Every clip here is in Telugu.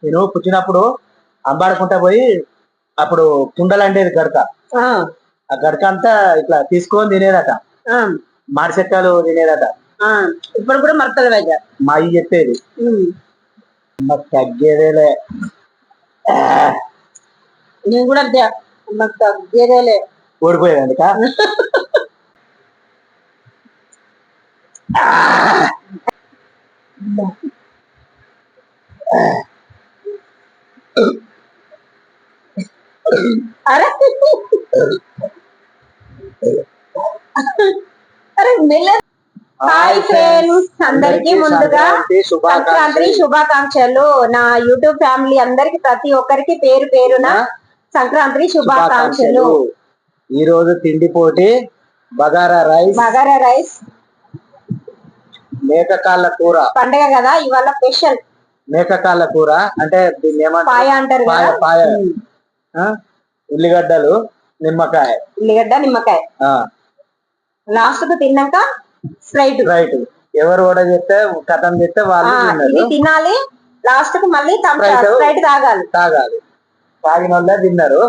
నేను పుట్టినప్పుడు అంబాడుకుంటా పోయి అప్పుడు కుండలు అండేది గడక. ఆ గడక అంతా ఇట్లా తీసుకొని తినేదట. మాడి చెక్కలు తినేదట. ఇప్పుడు కూడా మరతల దగ్గర మా అయ్యి చెప్పేది. మాకు తగ్గేదేలే. నేను కూడా అంతే, మాకు తగ్గేదేలే. ఓడిపోయేదండి అరే అరే హాయ్ ఫ్రెండ్స్, అందరికి ముందుగా సంక్రాంతి శుభాకాంక్షలు. నా యూట్యూబ్ ఫ్యామిలీ అందరికి ప్రతి ఒక్కరికి పేరు పేరున సంక్రాంతి శుభాకాంక్షలు. ఈ రోజు తిండి పోటీ బగారా రైస్, మేకకాళ్ళ కూర. పండగ కదా ఇవాళ స్పెషల్. మేకకాళ్ళ కూర అంటే దీన్ని ఏమంటారు? పాయ అంటారు. పాయ. ఉల్లిగడ్డలు, నిమ్మకాయ. లాస్ట్ కు తిన్నాక స్ప్రైట్. ఎవరు కూడా చెప్తే కథం చెప్తే వాళ్ళు తినాలి. లాస్ట్ కు మళ్ళీ స్ప్రైట్ తాగాలి. తాగిన వాళ్ళే తిన్నారు.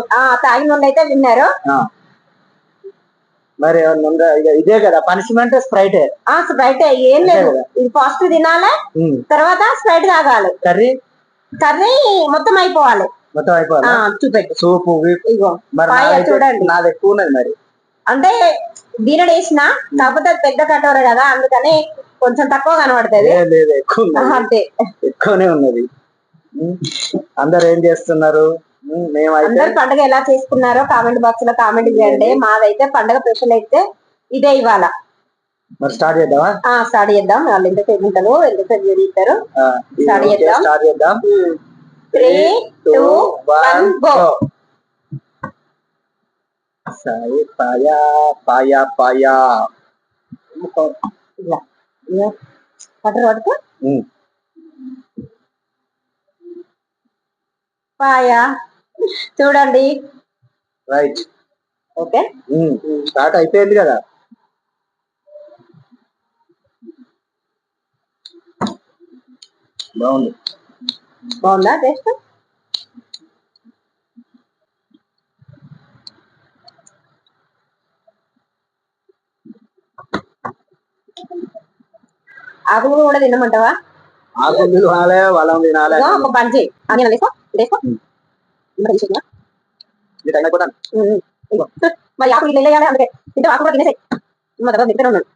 తాగిన వాళ్ళు అయితే విన్నారు. మరి ఇదే కదా పనిష్మెంట్. స్ప్రైట్ ఏం లేదు, ఇది ఫస్ట్ తినాలి, తర్వాత స్ప్రైట్ తాగాలి. కర్రీ మొత్తం అయిపోవాలి. చూపెట్టు సూపు. చూడండి నాది ఎక్కువ ఉన్నది. మరి అంటే దీనడు వేసిన, కాకపోతే అది పెద్ద కటోర కదా, అందుకని కొంచెం తక్కువ కనబడుతుంది. అంతే, ఎక్కువనే ఉన్నది. అందరు ఏం చేస్తున్నారు? అందరు పండుగ ఎలా చేసుకున్నారో కామెంట్ బాక్స్ లో కామెంట్ చేయండి. మాదైతే పండుగ స్పెషల్ అయితే ఇదే ఇవాళ. మరి స్టార్ట్ చేద్దామా? స్టార్ట్ చేద్దాం. వాళ్ళు ఎంతసేపు ఉంటారు, ఎంతసేపు చేస్తారు. స్టార్ట్ చేద్దాం. 3, 2, 1 గో. పాయా పాయా పాయా పట్టుకు పాయా చూడండి. రైట్, ఓకే, స్టార్ట్ అయిపోయింది కదా. బాగుందా టేస్ట్? ఆకులు కూడా తినమంటావా? ఆకులు తినాలి, వాళ్ళం తినాలి. ఒక పని చేయి, మరి ఆకులు ఇట్లా వేయాలి. అందుకే తింటే ఆకు కూడా తినేసాయి. తర్వాత తింటే ఉన్నాడు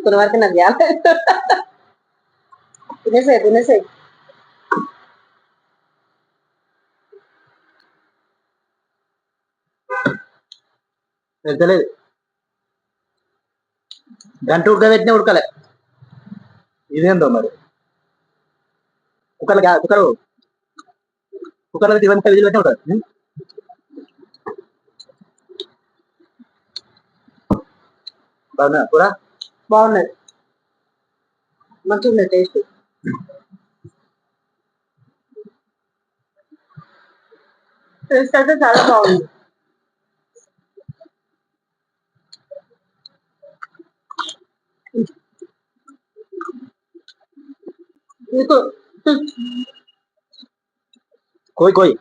కొన్ని వరకు నాకు తినేసాయి. వెళ్తలేదు. గంట ఉడకబెట్టినా ఉడకలే. ఇదేందో మరి కుక్కర్లో తీవంతా విధులు పెట్టినా ఉంటుంది. బాగున్నా కూర? బాగున్నది, మంచిగా ఉన్నది టేస్ట్. టేస్ట్ అయితే చాలా బాగుంది. కోయి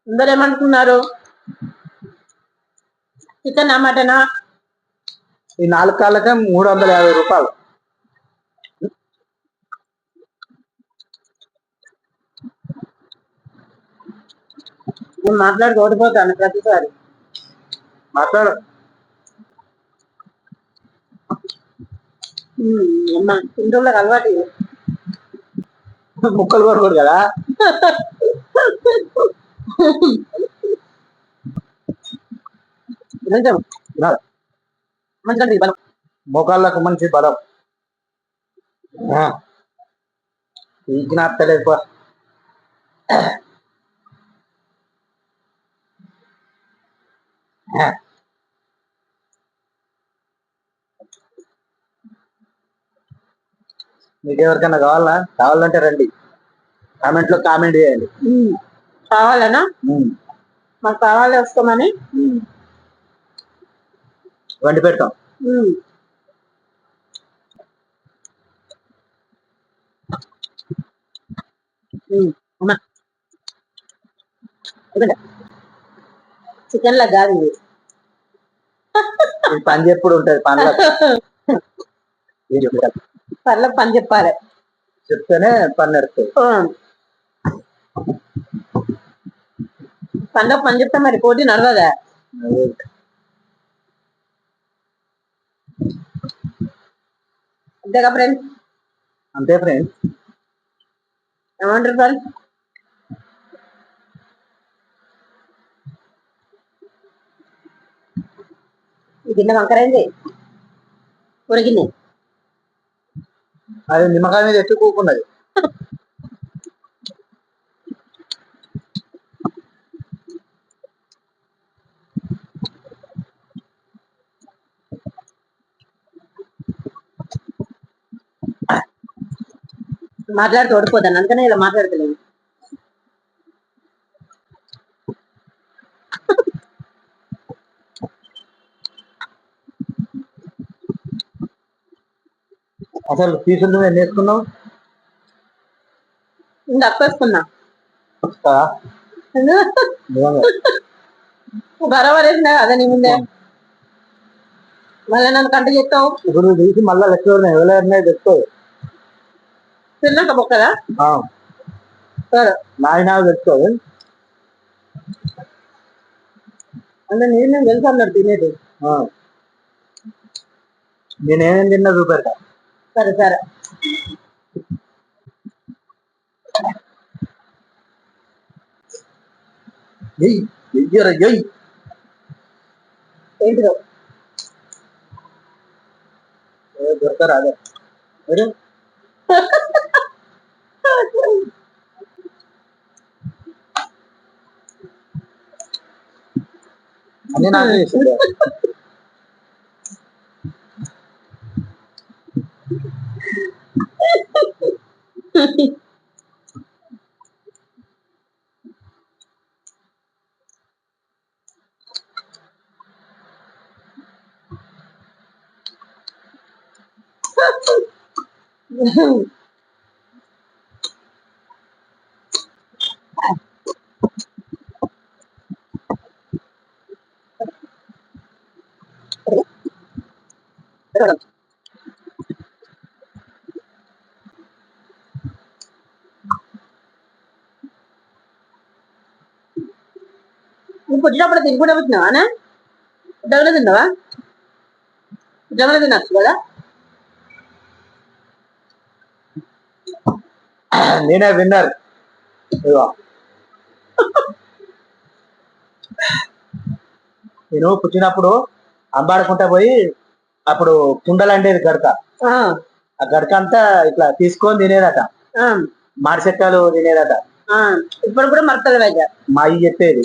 అందరు ఏమనుకున్నారు? చికెన్ మటనా? ఈ 4 కాళ్ళకే 350 రూపాయలు. నేను మాట్లాడి ఓడిపోతాను ప్రతిసారి. మాట్లాడు. అమ్మా ఇంట్లో అలవాటు ముక్కలు కొరకూడదు కదా. మంచి బలం, మోకాళ్ళకు మంచి బలం. ఈగినత్తలేదు. మీకు ఎవరికైనా కావాలంటే రండి, కామెంట్ లో కామెంట్ చేయండి. కావాలనా మాకు కావాలి వస్తామని వండి పెడతాం. చికెన్ లా కాదు ఇది పని చెప్పుడు ఉంటది. పళ్ళకు పని చెప్పాలి, చెప్తేనే పని నడుస్తుంది. పళ్ళకు పని చెప్తే మరి పోటీ నడవదా? అంతేగా ఫ్రెండ్స్? అంతే ఫ్రెండ్స్. ఏమంటారు ఫ్రెండ్స్? ఈ గిన్నె వంకరైంది, ఉరిగింది. అది నిమ్మకాయ మీద ఎత్తి కూకున్నది. మాట్లాడితే ఓడిపోతాను, అందుకనే ఇలా మాట్లాడతలేను. అసలు పీసులు నువ్వు ఎన్ని వేసుకున్నావు? తప్పేసుకున్నా బరాబర్ వేసినా అదే నీ ముందే. మళ్ళీ నన్ను కంట చెప్తావు. ఇప్పుడు తీసి మళ్ళీ లెక్క ఎవరైనా తెచ్చుకోదు. తిన్నాక బొక్కదా? సరే నాయన తెచ్చుకోదు అంటే నేను తెలుసు అన్నాడు తినేది. నేనేమేమి తిన్నా చూపెడతా. సరే సరే. ఏంటిదో దొరకరా అదే అన్ని నాకు చేసింది. నువ్వు పుట్టినప్పుడు తినకుండా పుట్టినావా? పుట్టగానే తిన్నావా? పుట్టగానే తినచ్చు కదా. నేనే విన్నర్. నేను పుట్టినప్పుడు అంబాడుకుంటా పోయి అప్పుడు కుండలండేది గడక. ఆ గడక అంతా ఇట్లా తీసుకొని తినేదట. మాడి చెక్కలు తినేదట. ఇప్పుడు కూడా మరతలు మా అయ్యి చెప్పేది.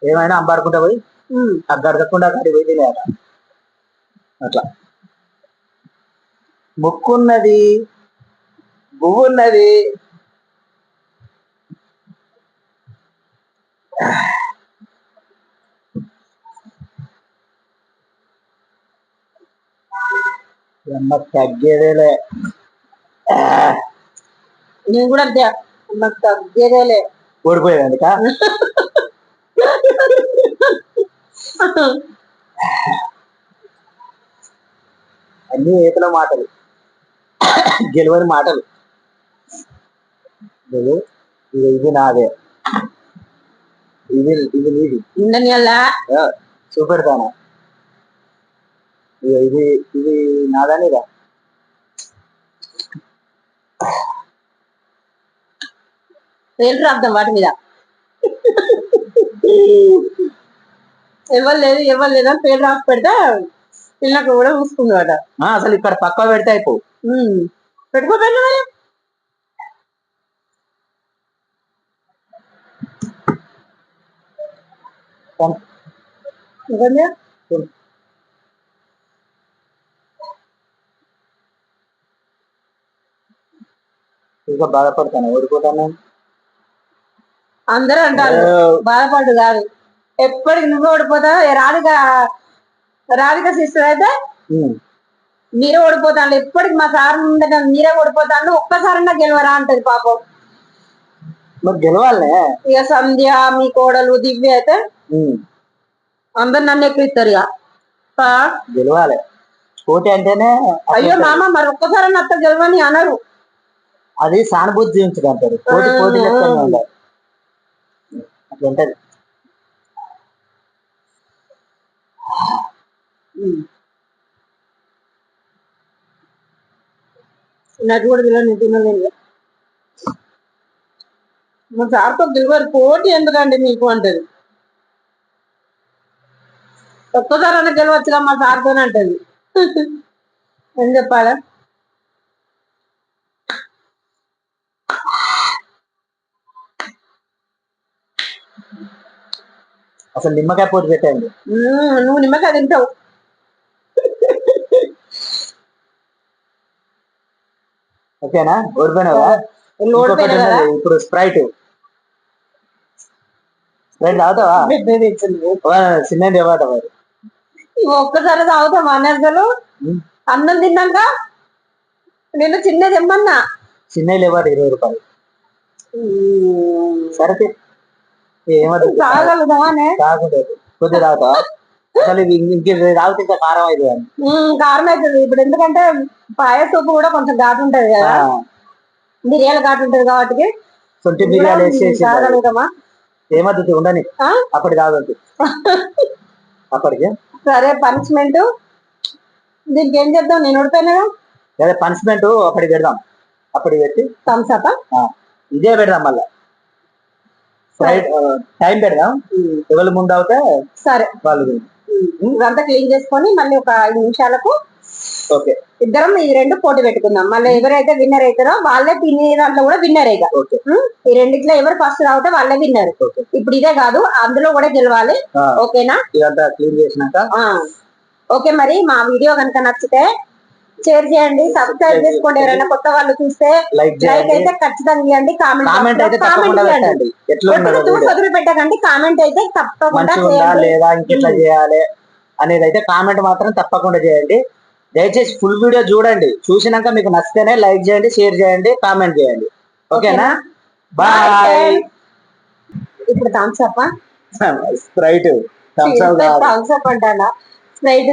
ఏమైనా అంబాడుకుంటా పోయి ఆ గడకకుండా అక్కడికి పోయి తినేదట. అట్లా ముక్కున్నది, పువ్వున్నది, తగ్గేదేలే. నేను కూడా అంతే, నాకు తగ్గేదేలే. ఓడిపోయేదానిక అన్ని ఏతల మాటలు, గెలవని మాటలు. ఇది నాదే, ఇది నీది. చూపెడతాను. ఇది ఇది నాదానిదా. పేరు రాద్దాం వాటి మీద. ఎవరు లేదు ఎవరు లేదా పేరు రాసి పెడితే పిల్లలకు కూడా చూసుకుందాట. అసలు ఇక్కడ పక్క పెడితే అయిపో. పెట్టుకోపోయినా ఇంకా బాధపడతాను, ఓడిపోతాను. అందరూ అంటారు బాధపడు కాదు, ఎప్పటికి నువ్వు ఓడిపోతావు. రాధిక సిస్టర్ అయితే మీరే ఓడిపోతాను, ఎప్పటికి మా సార్ ఉండగా మీరే ఓడిపోతాను, ఒక్కసారైనా గెలవరా అంటది పాపం. మరి గెలవాలి. ఇక సంధ్య మీ కోడలు దివ్య అయితే అందరు నన్ను ఎక్కిస్తారు ఇక గెలవాలి. పోటీ అంటేనే అయ్యో మామ మరి ఒక్కసారి అత్త గెలవని అనరు. అది సానుభూతి జీవించడం అంటారు. పోటీ పోటీ ఉండాలి అట్లుంటది. నటు కూడా గెలవని తినలేదు. మా సార్తో గెలవరు, పోటీ ఎందుకండి మీకు అంటది. ఒక్కసారి అన్న గెలవచ్చుగా మా సార్తోనే అంటది. ఏం చెప్పాలా? అసలు నిమ్మకాయ పోటీ పెట్టండి. నువ్వు నిమ్మకాయ తింటావు. ఓకేనా? ఓడిపోయినావా? ఇప్పుడు స్ప్రైట్ తాగుతావా? చిన్న మరి ఒక్కసారి తాగుతావా అసలు? అన్నం తిన్నాక నేను చిన్నది ఇమ్మన్నా. చిన్న లేవాడు 20 రూపాయలు. సరే తాగలుగుతావానే? తాగుండదు కొద్దిగా తాగుతావా? అసలు ఇంక తాగితే ఇంకా కారం అవుతుంది. కారం అవుతుంది ఇప్పుడు, ఎందుకంటే పాయసం ఉప్పు కూడా కొంచెం ఘాటు ఉంటది కదా, మిరియాల ఘాటు ఉంటది కాబట్టి. సొంటి మిరియాలు వేసేసి తాగలుగుతామా? ఏమద్దు ఉండని అప్పటి తాగొద్దు అప్పటికి. సరే పనిష్మెంట్ దీనికి ఏం చేద్దాం? నేను ఓడిపోయినా లేదా పనిష్మెంట్ అప్పటికి పెడదాం. అప్పటికి పెట్టి థమ్స్ అప్ ఇదే పెడదాం. మళ్ళా టైం పెడదాం. ఎవరు ముందు అవుతే సరే వాళ్ళు ఇదంతా క్లీన్ చేసుకొని మళ్ళీ ఒక 5 నిమిషాలకు ఓకే ఇద్దరం ఈ రెండు పోటీ పెట్టుకుందాం. మళ్ళీ ఎవరైతే విన్నర్ అవుతారో వాళ్ళే తినే దాంట్లో కూడా విన్నర్ అయ్యా. ఈ రెండిట్లో ఎవరు ఫస్ట్ రావుతే వాళ్ళే విన్నర్. ఇప్పుడు ఇదే కాదు అందులో కూడా గెలవాలి. ఓకేనా? ఇదంతా క్లీన్ చేసినాక ఓకే. మరి మా వీడియో కనుక నచ్చితే షేర్ చేయండి, సబ్స్క్రైబ్ చేసుకోండి. ఎవరైనా కొత్త వాళ్ళు చూస్తే లైక్ అయితే ఖచ్చితంగా ఇవ్వండి, కామెంట్ చేయండి. వదిలి పెట్టకండి, కామెంట్ అయితే తప్పకుండా లేదా ఇంకెట్లా చేయాలి అనేది అయితే కామెంట్ మాత్రం తప్పకుండా చేయండి. దయచేసి ఫుల్ వీడియో చూడండి, చూసినాక మీకు నచ్చితేనే లైక్ చేయండి, షేర్ చేయండి, కామెంట్ చేయండి. ఓకేనా? బాయ్. ఇప్పుడు Thums Up Sprite Thums Up అంటానా? స్ప్రైట్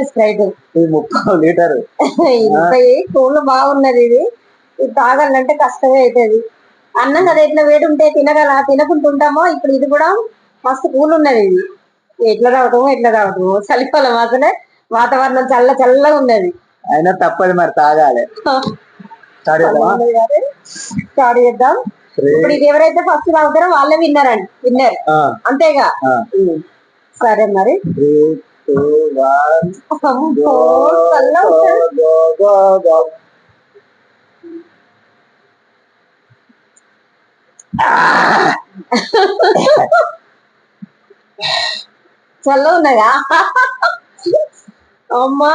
30 లీటర్ కూల్ బాగున్నది. ఇది తాగాలంటే కష్టమే అవుతుంది. అన్నం కదా ఎట్లా వేడి ఉంటే తినకుంటుంటామో, ఇప్పుడు ఇది కూడా మస్తు కూల్ ఉన్నది. ఇది ఎట్లా తాగుతామో చలికాలం అసలే వాతావరణం చల్లగా ఉన్నది. అయినా తప్పదు మరి తాగాలి. స్టార్ట్ చేద్దాం. ఇప్పుడు ఇది ఎవరైతే ఫస్ట్ తాగుతారో వాళ్ళే విన్నర్ అంతేగా? సరే మరి 3, 2, 1 చల్ల ఉన్నాయా అమ్మా?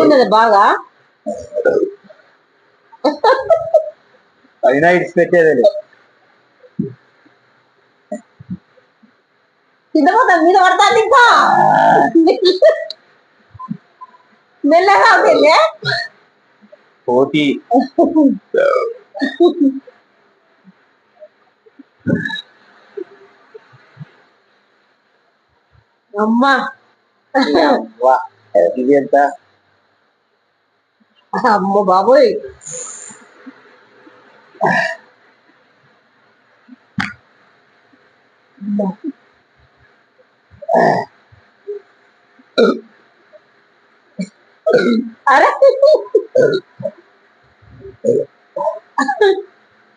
ఉన్నది బాగా. అయినా ఇట్స్ పెట్టేది తినపోతా మీద పడతాను ఇంకా మెల్లగా పోటీ. అమ్మా ఇది ఎంత? అమ్మో బాబోయ్.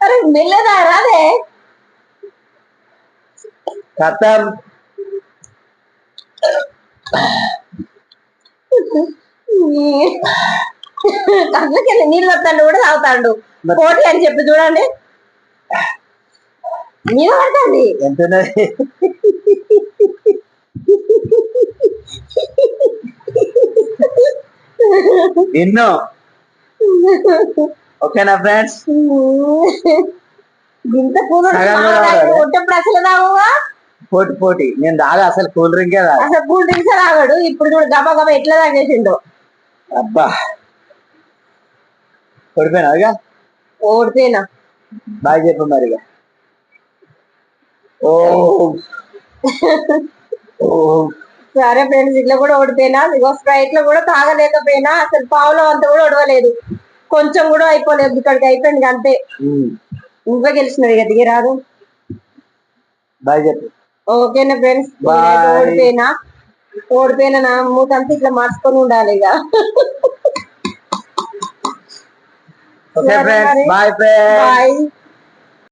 అరే మెల్లదా రాదే ఖతం. కళ్ళకెళ్ళి నీళ్ళు వస్తాడు కూడా తాగుతాడు పోటీ అని చెప్పి చూడండి మీద పడుతుంది ఎంత ఎన్నో ఓకేనా ఫ్రెండ్స్ ఇంత కూల్ ఒట్టప్పుడు అసలు తాగువా పోటీ పోటీ నేను తాగా అసలు కూల్ డ్రింకే తాగా అసలు కూల్ డ్రింక్స్ తాగాడు ఇప్పుడు చూడు గబా గబా ఎట్లా తాగేసిండో అబ్బా ఓడిపోయినా ఇక ఓడిపోయినా బాగా చెప్పు మరి ఇక ఓ సరే ఫ్రెండ్స్ ఇట్లా కూడా ఓడిపోయినా ఇగో స్ప్రైట్ లో కూడా తాగలేకపోయినా అసలు పావులో అంతా కూడా ఓడవలేదు కొంచెం కూడా అయిపోలేదు ఇక్కడికి అయిపోయింది అంతే నువ్వే గెలిచినది ఇక దిగరాదు బాగా చెప్పు ఓకేనా ఫ్రెండ్స్ ఓడిపోయినా నా మూతంతా ఇట్లా మార్చుకొని ఉండాలి ఇక okay friends bye friends bye